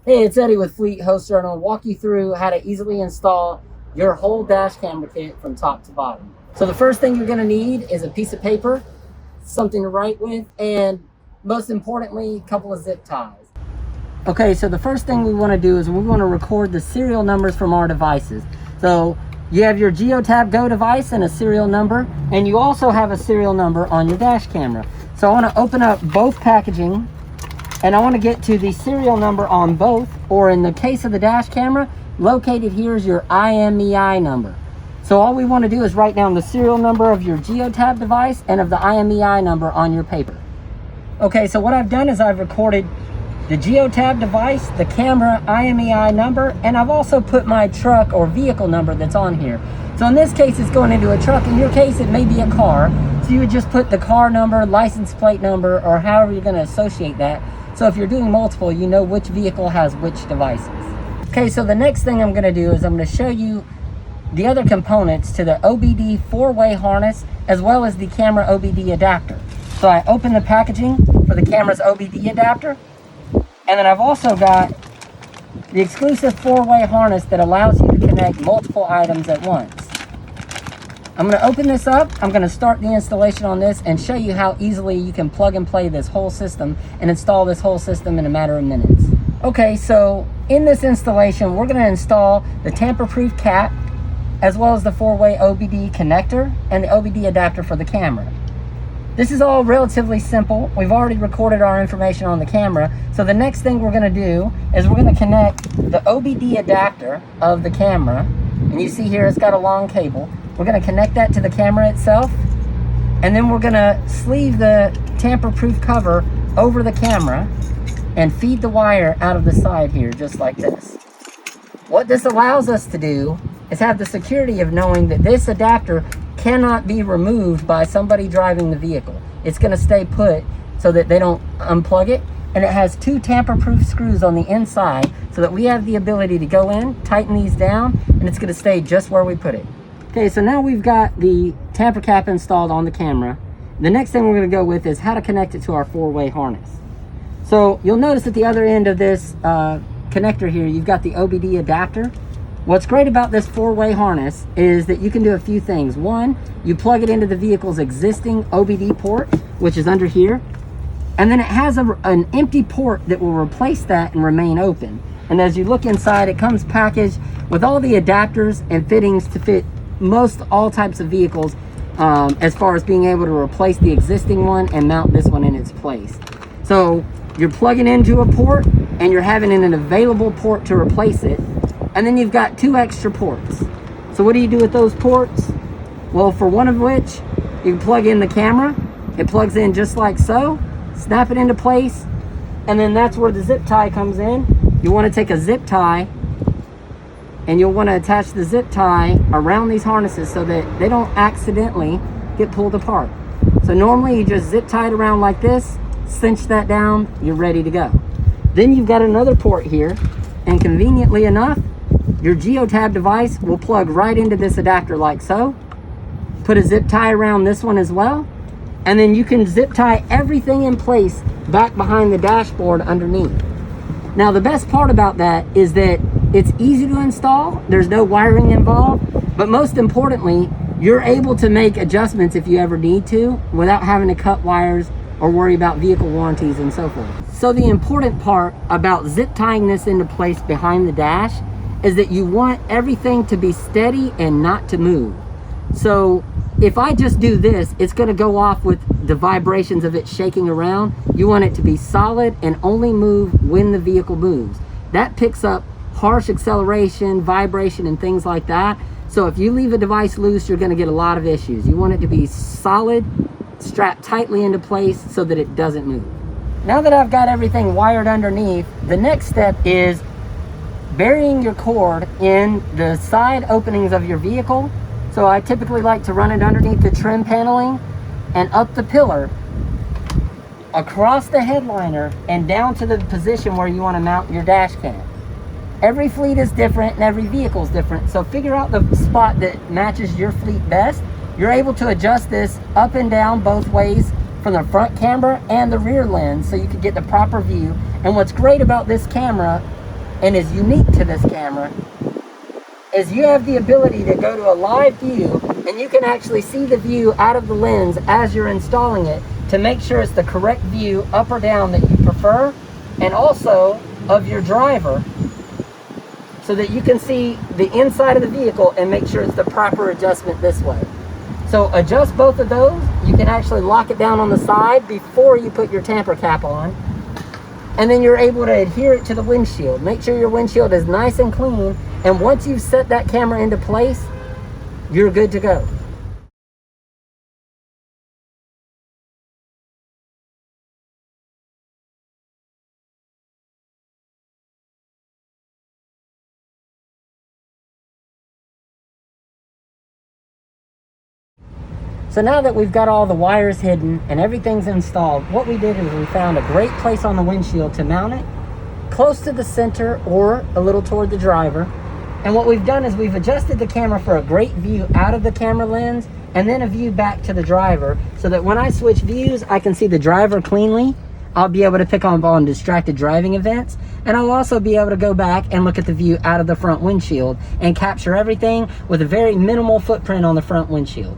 Hey, it's Eddie with Fleet Hoster, and I'll walk you through how to easily install your whole dash camera kit from top to bottom. So the first thing you're going to need is a piece of paper, something to write with, and most importantly, a couple of zip ties. Okay, so the first thing we want to do is we want to record the serial numbers from our devices. So you have your Geotab Go device and a serial number, and you also have a serial number on your dash camera. So I want to open up both packaging, and I want to get to the serial number on both, or in the case of the dash camera, located here is your IMEI number. So all we want to do is write down the serial number of your Geotab device and of the IMEI number on your paper. Okay, so what I've done is I've recorded the Geotab device, the camera IMEI number, and I've also put my truck or vehicle number that's on here. So in this case, it's going into a truck. In your case, it may be a car. So you would just put the car number, license plate number, or however you're going to associate that. So if you're doing multiple, you know which vehicle has which devices. Okay, so the next thing I'm going to do is I'm going to show you the other components to the OBD 4-way harness, as well as the camera OBD adapter. So I open the packaging for the camera's OBD adapter, and then I've also got the exclusive 4-way harness that allows you to connect multiple items at once. I'm going to open this up, I'm going to start the installation on this and show you how easily you can plug and play this whole system and install this whole system in a matter of minutes. Okay, so in this installation, we're going to install the tamper-proof cap, as well as the 4-way OBD connector and the OBD adapter for the camera. This is all relatively simple. We've already recorded our information on the camera. So the next thing we're going to do is we're going to connect the OBD adapter of the camera. And you see here it's got a long cable. We're going to connect that to the camera itself. And then we're going to sleeve the tamper-proof cover over the camera and feed the wire out of the side here, just like this. What this allows us to do is have the security of knowing that this adapter cannot be removed by somebody driving the vehicle. It's going to stay put so that they don't unplug it. And it has 2 tamper-proof screws on the inside so that we have the ability to go in, tighten these down, and it's going to stay just where we put it. Okay, so now we've got the tamper cap installed on the camera. The next thing we're going to go with is how to connect it to our 4-way harness. So you'll notice at the other end of this connector here, you've got the OBD adapter. What's great about this 4-way harness is that you can do a few things. One, you plug it into the vehicle's existing OBD port, which is under here, and then it has an empty port that will replace that and remain open. And as you look inside, it comes packaged with all the adapters and fittings to fit most all types of vehicles, as far as being able to replace the existing one and mount this one in its place. So you're plugging into a port and you're having an available port to replace it. And then you've got 2 extra ports. So what do you do with those ports? Well, for one of which, you can plug in the camera. It plugs in just like so. Snap it into place. And then that's where the zip tie comes in. You want to take a zip tie, and you'll want to attach the zip tie around these harnesses so that they don't accidentally get pulled apart. So normally you just zip tie it around like this, cinch that down, you're ready to go. Then you've got another port here, and conveniently enough, your Geotab device will plug right into this adapter like so. Put a zip tie around this one as well. And then you can zip tie everything in place back behind the dashboard underneath. Now the best part about that is that it's easy to install. There's no wiring involved. But most importantly, you're able to make adjustments if you ever need to without having to cut wires or worry about vehicle warranties and so forth. So the important part about zip tying this into place behind the dash is that you want everything to be steady and not to move. So if I just do this, it's going to go off with the vibrations of it shaking around. You want it to be solid and only move when the vehicle moves. That picks up harsh acceleration, vibration, and things like that. So if you leave a device loose, you're going to get a lot of issues. You want it to be solid, strapped tightly into place so that it doesn't move. Now that I've got everything wired underneath, the next step is burying your cord in the side openings of your vehicle. So I typically like to run it underneath the trim paneling and up the pillar, across the headliner, and down to the position where you want to mount your dash cam. Every fleet is different and every vehicle is different, so figure out the spot that matches your fleet best. You're able to adjust this up and down both ways from the front camera and the rear lens so you can get the proper view. And what's great about this camera and is unique to this camera is you have the ability to go to a live view, and you can actually see the view out of the lens as you're installing it to make sure it's the correct view up or down that you prefer, and also of your driver, so that you can see the inside of the vehicle and make sure it's the proper adjustment this way. So adjust both of those. You can actually lock it down on the side before you put your tamper cap on, and then you're able to adhere it to the windshield. Make sure your windshield is nice and clean, and once you've set that camera into place, you're good to go. So now that we've got all the wires hidden and everything's installed, what we did is we found a great place on the windshield to mount it, close to the center or a little toward the driver. And what we've done is we've adjusted the camera for a great view out of the camera lens and then a view back to the driver, so that when I switch views, I can see the driver cleanly. I'll be able to pick up on distracted driving events, and I'll also be able to go back and look at the view out of the front windshield and capture everything with a very minimal footprint on the front windshield.